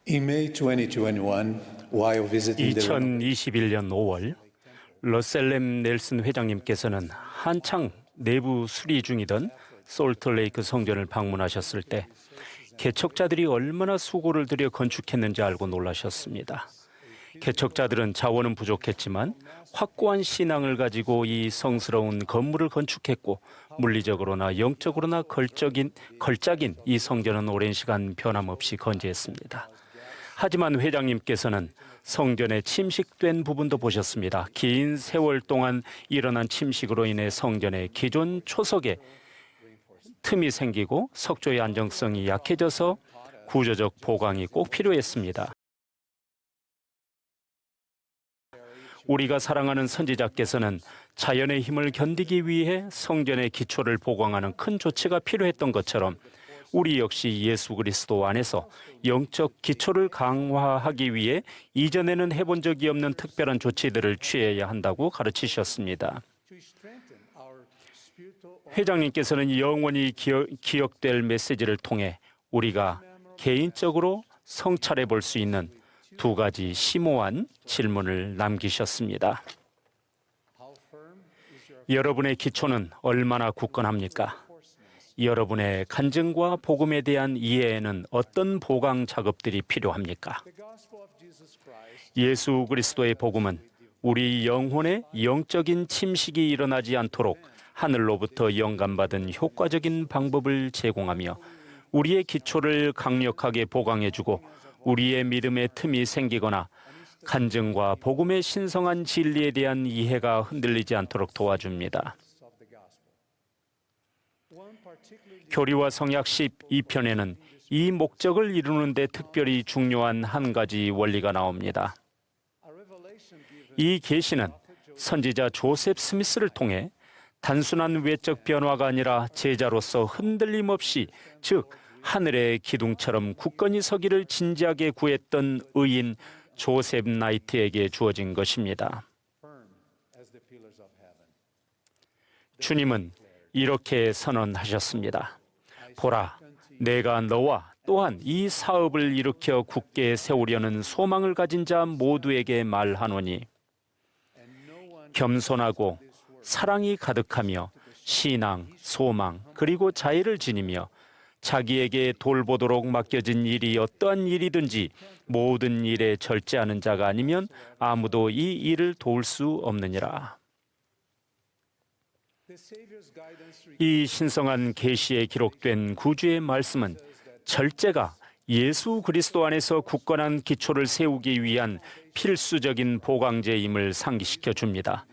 In May 2021, while visiting the 2021년 5월 러셀렘 넬슨 회장님께서는 한창 내부 수리 중이던 솔트레이크 성전을 방문하셨을 때 개척자들이 얼마나 수고를 들여 건축했는지 알고 놀라셨습니다. 개척자들은 자원은 부족했지만 확고한 신앙을 가지고 이 성스러운 건물을 건축했고 물리적으로나 영적으로나 걸작인 이 성전은 오랜 시간 변함없이 건재했습니다. 하지만 회장님께서는 성전에 침식된 부분도 보셨습니다. 긴 세월 동안 일어난 침식으로 인해 성전의 기존 초석에 틈이 생기고 석조의 안정성이 약해져서 구조적 보강이 꼭 필요했습니다. 우리가 사랑하는 선지자께서는 자연의 힘을 견디기 위해 성전의 기초를 보강하는 큰 조치가 필요했던 것처럼 우리 역시 예수 그리스도 안에서 영적 기초를 강화하기 위해 이전에는 해본 적이 없는 특별한 조치들을 취해야 한다고 가르치셨습니다. 회장님께서는 영원히 기억될 메시지를 통해 우리가 개인적으로 성찰해 볼 수 있는 두 가지 심오한 질문을 남기셨습니다. 여러분의 기초는 얼마나 굳건합니까? 여러분의 간증과 복음에 대한 이해에는 어떤 보강 작업들이 필요합니까? 예수 그리스도의 복음은 우리 영혼에 영적인 침식이 일어나지 않도록 하늘로부터 영감받은 효과적인 방법을 제공하며 우리의 기초를 강력하게 보강해주고 우리의 믿음의 틈이 생기거나 간증과 복음의 신성한 진리에 대한 이해가 흔들리지 않도록 도와줍니다. 교리와 성약 12편에는 이 목적을 이루는 데 특별히 중요한 한 가지 원리가 나옵니다. 이 계시는 선지자 조셉 스미스를 통해 단순한 외적 변화가 아니라 제자로서 흔들림 없이, 즉 하늘의 기둥처럼 굳건히 서기를 진지하게 구했던 의인 조셉 나이트에게 주어진 것입니다. 주님은 이렇게 선언하셨습니다. 보라, 내가 너와 또한 이 사업을 일으켜 굳게 세우려는 소망을 가진 자 모두에게 말하노니 겸손하고 사랑이 가득하며 신앙, 소망, 그리고 자애를 지니며 자기에게 돌보도록 맡겨진 일이 어떠한 일이든지 모든 일에 절제하는 자가 아니면 아무도 이 일을 도울 수 없느니라. 이 신성한 계시에 기록된 구주의 말씀은 절제가 예수 그리스도 안에서 굳건한 기초를 세우기 위한 필수적인 보강제임을 상기시켜 줍니다.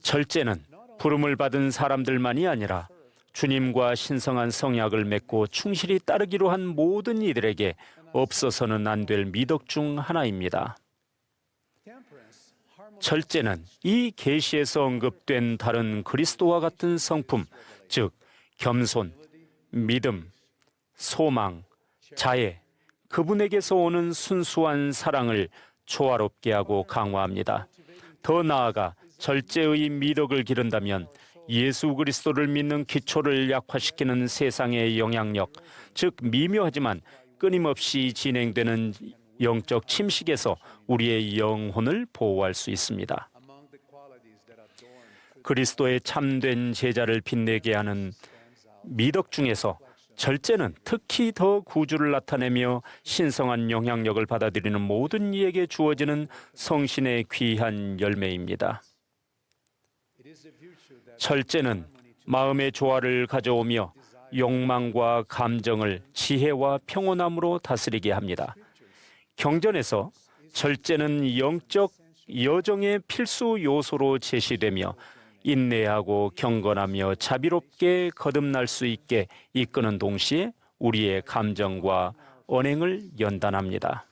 절제는 부름을 받은 사람들만이 아니라 주님과 신성한 성약을 맺고 충실히 따르기로 한 모든 이들에게 없어서는 안 될 미덕 중 하나입니다. 절제는 이 계시에서 언급된 다른 그리스도와 같은 성품, 즉 겸손, 믿음, 소망, 자애, 그분에게서 오는 순수한 사랑을 조화롭게 하고 강화합니다. 더 나아가 절제의 미덕을 기른다면 예수 그리스도를 믿는 기초를 약화시키는 세상의 영향력, 즉 미묘하지만 끊임없이 진행되는 영적 침식에서 우리의 영혼을 보호할 수 있습니다. 그리스도의 참된 제자를 빛내게 하는 미덕 중에서 절제는 특히 더 구주를 나타내며 신성한 영향력을 받아들이는 모든 이에게 주어지는 성신의 귀한 열매입니다. 절제는 마음의 조화를 가져오며 욕망과 감정을 지혜와 평온함으로 다스리게 합니다. 경전에서 절제는 영적 여정의 필수 요소로 제시되며 인내하고 경건하며 자비롭게 거듭날 수 있게 이끄는 동시에 우리의 감정과 언행을 연단합니다.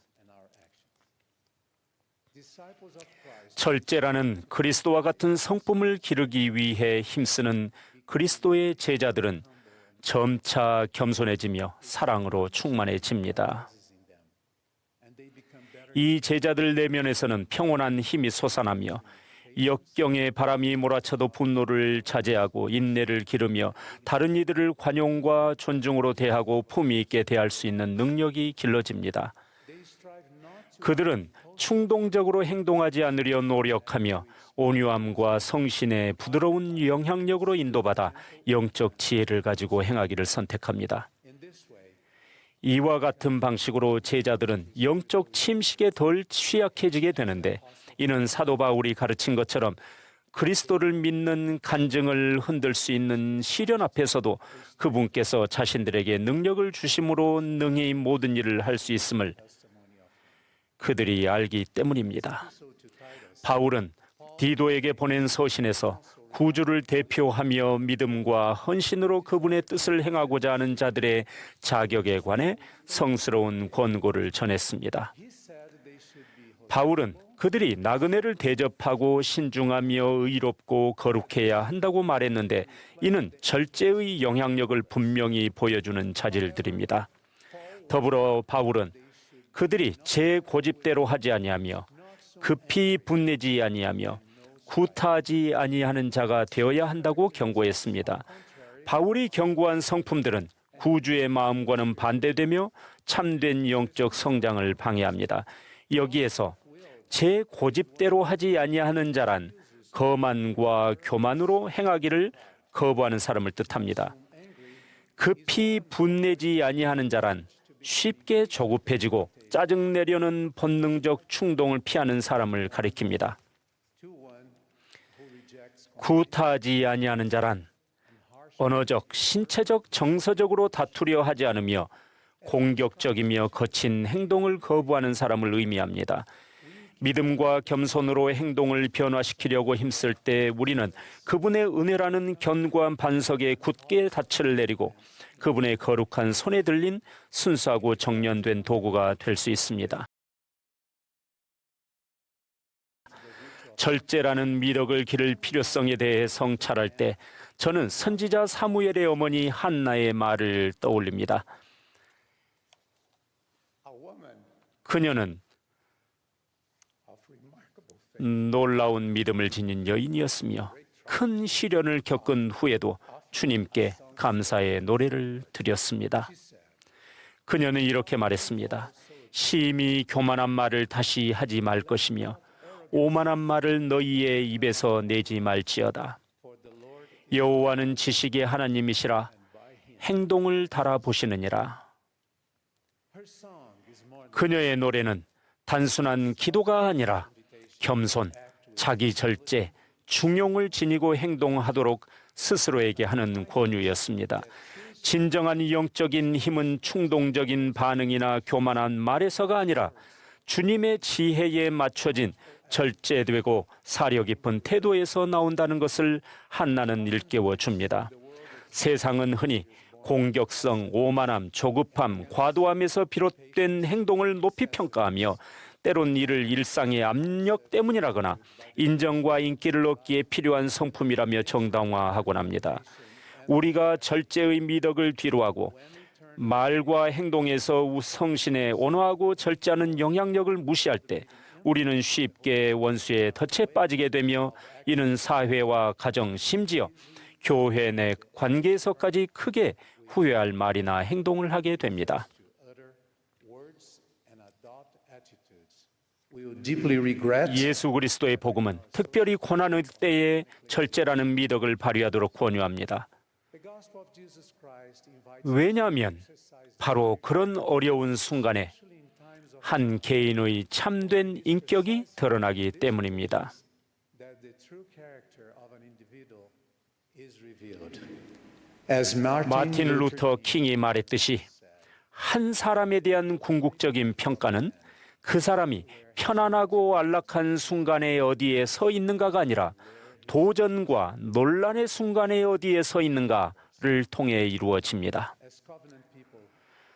절제라는 그리스도와 같은 성품을 기르기 위해 힘쓰는 그리스도의 제자들은 점차 겸손해지며 사랑으로 충만해집니다. 이 제자들 내면에서는 평온한 힘이 솟아나며 역경의 바람이 몰아쳐도 분노를 자제하고 인내를 기르며 다른 이들을 관용과 존중으로 대하고 품위 있게 대할 수 있는 능력이 길러집니다. 그들은 충동적으로 행동하지 않으려 노력하며 온유함과 성신의 부드러운 영향력으로 인도받아 영적 지혜를 가지고 행하기를 선택합니다. 이와 같은 방식으로 제자들은 영적 침식에 덜 취약해지게 되는데, 이는 사도 바울이 가르친 것처럼 그리스도를 믿는 간증을 흔들 수 있는 시련 앞에서도 그분께서 자신들에게 능력을 주심으로 능히 모든 일을 할 수 있음을 그들이 알기 때문입니다. 바울은 디도에게 보낸 서신에서 구주를 대표하며 믿음과 헌신으로 그분의 뜻을 행하고자 하는 자들의 자격에 관해 성스러운 권고를 전했습니다. 바울은 그들이 나그네를 대접하고 신중하며 의롭고 거룩해야 한다고 말했는데, 이는 절제의 영향력을 분명히 보여주는 자질들입니다. 더불어 바울은 그들이 제 고집대로 하지 아니하며 급히 분내지 아니하며 구타하지 아니하는 자가 되어야 한다고 경고했습니다. 바울이 경고한 성품들은 구주의 마음과는 반대되며 참된 영적 성장을 방해합니다. 여기에서 제 고집대로 하지 아니하는 자란 거만과 교만으로 행하기를 거부하는 사람을 뜻합니다. 급히 분내지 아니하는 자란 쉽게 조급해지고 짜증내려는 본능적 충동을 피하는 사람을 가리킵니다. 구타하지 아니하는 자란 언어적, 신체적, 정서적으로 다투려 하지 않으며 공격적이며 거친 행동을 거부하는 사람을 의미합니다. 믿음과 겸손으로 행동을 변화시키려고 힘쓸 때 우리는 그분의 은혜라는 견고한 반석에 굳게 닻을 내리고 그분의 거룩한 손에 들린 순수하고 정련된 도구가 될 수 있습니다. 절제라는 미덕을 기를 필요성에 대해 성찰할 때 저는 선지자 사무엘의 어머니 한나의 말을 떠올립니다. 그녀는 놀라운 믿음을 지닌 여인이었으며 큰 시련을 겪은 후에도 주님께 감사의 노래를 드렸습니다. 그녀는 이렇게 말했습니다. 심히 교만한 말을 다시 하지 말 것이며 오만한 말을 너희의 입에서 내지 말지어다. 여호와는 지식의 하나님이시라 행동을 달아보시느니라. 그녀의 노래는 단순한 기도가 아니라 겸손, 자기 절제, 중용을 지니고 행동하도록 스스로에게 하는 권유였습니다. 진정한 영적인 힘은 충동적인 반응이나 교만한 말에서가 아니라 주님의 지혜에 맞춰진 절제되고 사려 깊은 태도에서 나온다는 것을 한나는 일깨워 줍니다. 세상은 흔히 공격성, 오만함, 조급함, 과도함에서 비롯된 행동을 높이 평가하며 때론 이를 일상의 압력 때문이라거나 인정과 인기를 얻기에 필요한 성품이라며 정당화하곤 합니다. 우리가 절제의 미덕을 뒤로하고 말과 행동에서 성신에 온화하고 절제하는 영향력을 무시할 때 우리는 쉽게 원수의 덫에 빠지게 되며 이는 사회와 가정, 심지어 교회 내 관계에서까지 크게 후회할 말이나 행동을 하게 됩니다. 예수 그리스도의 복음은 특별히 고난의 때에 절제라는 미덕을 발휘하도록 권유합니다. 왜냐하면 바로 그런 어려운 순간에 한 개인의 참된 인격이 드러나기 때문입니다. 마틴 루터 킹이 말했듯이 한 사람에 대한 궁극적인 평가는 그 사람이 편안하고 안락한 순간에 어디에 서 있는가가 아니라 도전과 논란의 순간에 어디에 서 있는가를 통해 이루어집니다.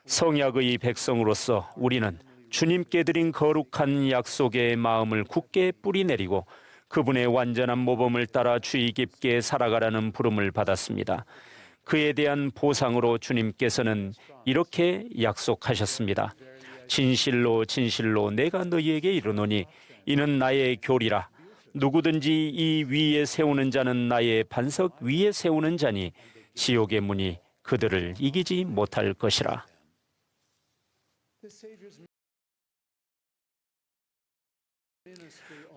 성약의 백성으로서 우리는 주님께 드린 거룩한 약속의 마음을 굳게 뿌리내리고 그분의 완전한 모범을 따라 주의 깊게 살아가라는 부름을 받았습니다. 그에 대한 보상으로 주님께서는 이렇게 약속하셨습니다. 진실로 진실로 내가 너희에게 이르노니 이는 나의 교리라. 누구든지 이 위에 세우는 자는 나의 반석 위에 세우는 자니 지옥의 문이 그들을 이기지 못할 것이라.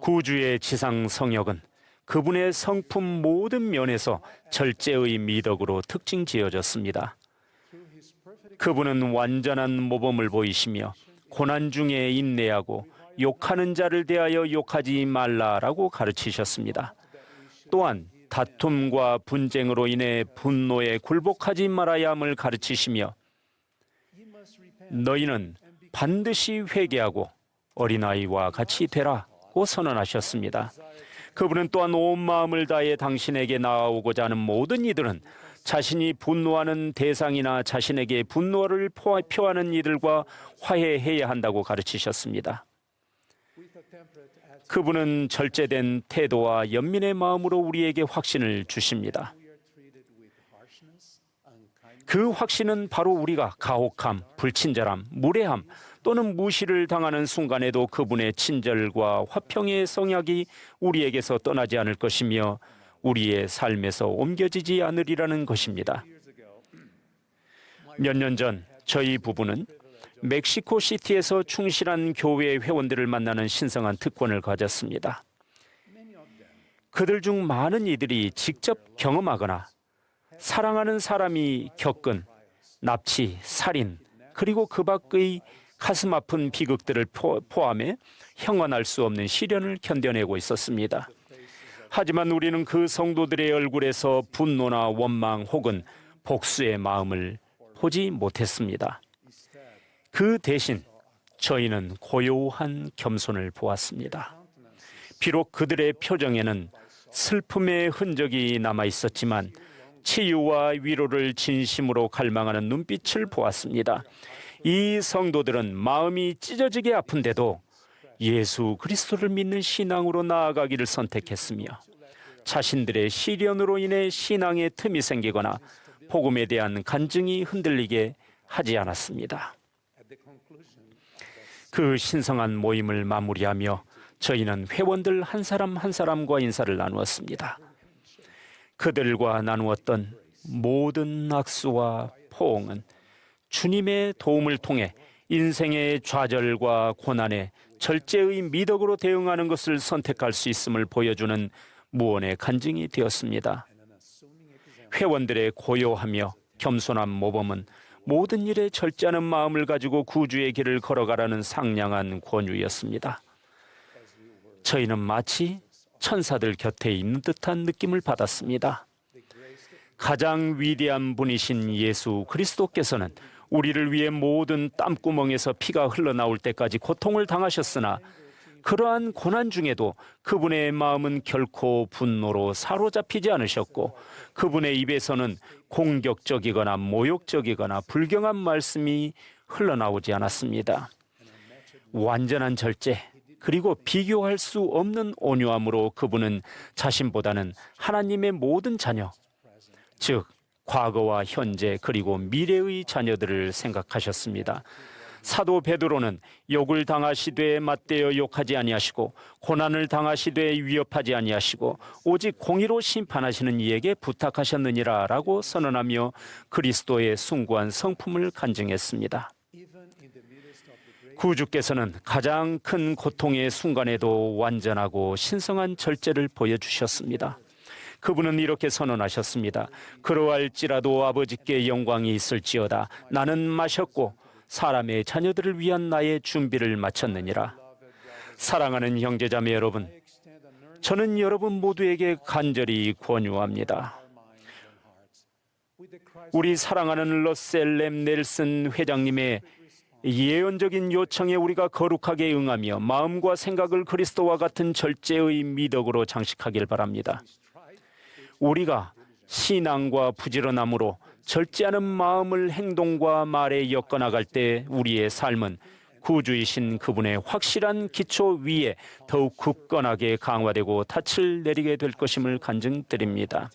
구주의 지상 성역은 그분의 성품 모든 면에서 절제의 미덕으로 특징 지어졌습니다. 그분은 완전한 모범을 보이시며 고난 중에 인내하고 욕하는 자를 대하여 욕하지 말라라고 가르치셨습니다. 또한 다툼과 분쟁으로 인해 분노에 굴복하지 말아야 함을 가르치시며 너희는 반드시 회개하고 어린아이와 같이 되라고 선언하셨습니다. 그분은 또한 온 마음을 다해 당신에게 나아오고자 하는 모든 이들은 자신이 분노하는 대상이나 자신에게 분노를 표하는 이들과 화해해야 한다고 가르치셨습니다. 그분은 절제된 태도와 연민의 마음으로 우리에게 확신을 주십니다. 그 확신은 바로 우리가 가혹함, 불친절함, 무례함 또는 무시를 당하는 순간에도 그분의 친절과 화평의 성약이 우리에게서 떠나지 않을 것이며 우리의 삶에서 옮겨지지 않으리라는 것입니다. 몇 년 전 저희 부부는 멕시코 시티에서 충실한 교회 회원들을 만나는 신성한 특권을 가졌습니다. 그들 중 많은 이들이 직접 경험하거나 사랑하는 사람이 겪은 납치, 살인, 그리고 그 밖의 가슴 아픈 비극들을 포함해 형언할 수 없는 시련을 견뎌내고 있었습니다. 하지만 우리는 그 성도들의 얼굴에서 분노나 원망 혹은 복수의 마음을 보지 못했습니다. 그 대신 저희는 고요한 겸손을 보았습니다. 비록 그들의 표정에는 슬픔의 흔적이 남아 있었지만 치유와 위로를 진심으로 갈망하는 눈빛을 보았습니다. 이 성도들은 마음이 찢어지게 아픈데도 예수 그리스도를 믿는 신앙으로 나아가기를 선택했으며 자신들의 시련으로 인해 신앙의 틈이 생기거나 복음에 대한 간증이 흔들리게 하지 않았습니다. 그 신성한 모임을 마무리하며 저희는 회원들 한 사람 한 사람과 인사를 나누었습니다. 그들과 나누었던 모든 악수와 포옹은 주님의 도움을 통해 인생의 좌절과 고난에 절제의 미덕으로 대응하는 것을 선택할 수 있음을 보여주는 무언의 간증이 되었습니다. 회원들의 고요하며 겸손한 모범은 모든 일에 절제하는 마음을 가지고 구주의 길을 걸어가라는 상냥한 권유였습니다. 저희는 마치 천사들 곁에 있는 듯한 느낌을 받았습니다. 가장 위대한 분이신 예수 그리스도께서는 우리를 위해 모든 땀구멍에서 피가 흘러나올 때까지 고통을 당하셨으나 그러한 고난 중에도 그분의 마음은 결코 분노로 사로잡히지 않으셨고 그분의 입에서는 공격적이거나 모욕적이거나 불경한 말씀이 흘러나오지 않았습니다. 완전한 절제 그리고 비교할 수 없는 온유함으로 그분은 자신보다는 하나님의 모든 자녀, 즉 과거와 현재 그리고 미래의 자녀들을 생각하셨습니다. 사도 베드로는 욕을 당하시되 맞대어 욕하지 아니하시고 고난을 당하시되 위협하지 아니하시고 오직 공의로 심판하시는 이에게 부탁하셨느니라라고 선언하며 그리스도의 숭고한 성품을 간증했습니다. 구주께서는 가장 큰 고통의 순간에도 완전하고 신성한 절제를 보여주셨습니다. 그분은 이렇게 선언하셨습니다. 그러할지라도 아버지께 영광이 있을지어다. 나는 마셨고 사람의 자녀들을 위한 나의 준비를 마쳤느니라. 사랑하는 형제자매 여러분, 저는 여러분 모두에게 간절히 권유합니다. 우리 사랑하는 러셀 렘 넬슨 회장님의 예언적인 요청에 우리가 거룩하게 응하며 마음과 생각을 그리스도와 같은 절제의 미덕으로 장식하길 바랍니다. 우리가 신앙과 부지런함으로 절제하는 마음을 행동과 말에 엮어나갈 때 우리의 삶은 구주이신 그분의 확실한 기초 위에 더욱 굳건하게 강화되고 닻을 내리게 될 것임을 간증드립니다.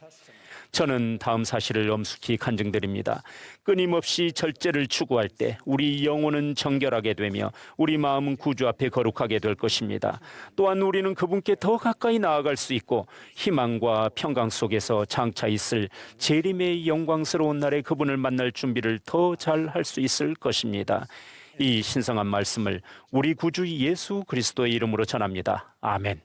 저는 다음 사실을 엄숙히 간증드립니다. 끊임없이 절제를 추구할 때 우리 영혼은 정결하게 되며 우리 마음은 구주 앞에 거룩하게 될 것입니다. 또한 우리는 그분께 더 가까이 나아갈 수 있고 희망과 평강 속에서 장차 있을 재림의 영광스러운 날에 그분을 만날 준비를 더 잘 할 수 있을 것입니다. 이 신성한 말씀을 우리 구주 예수 그리스도의 이름으로 전합니다. 아멘.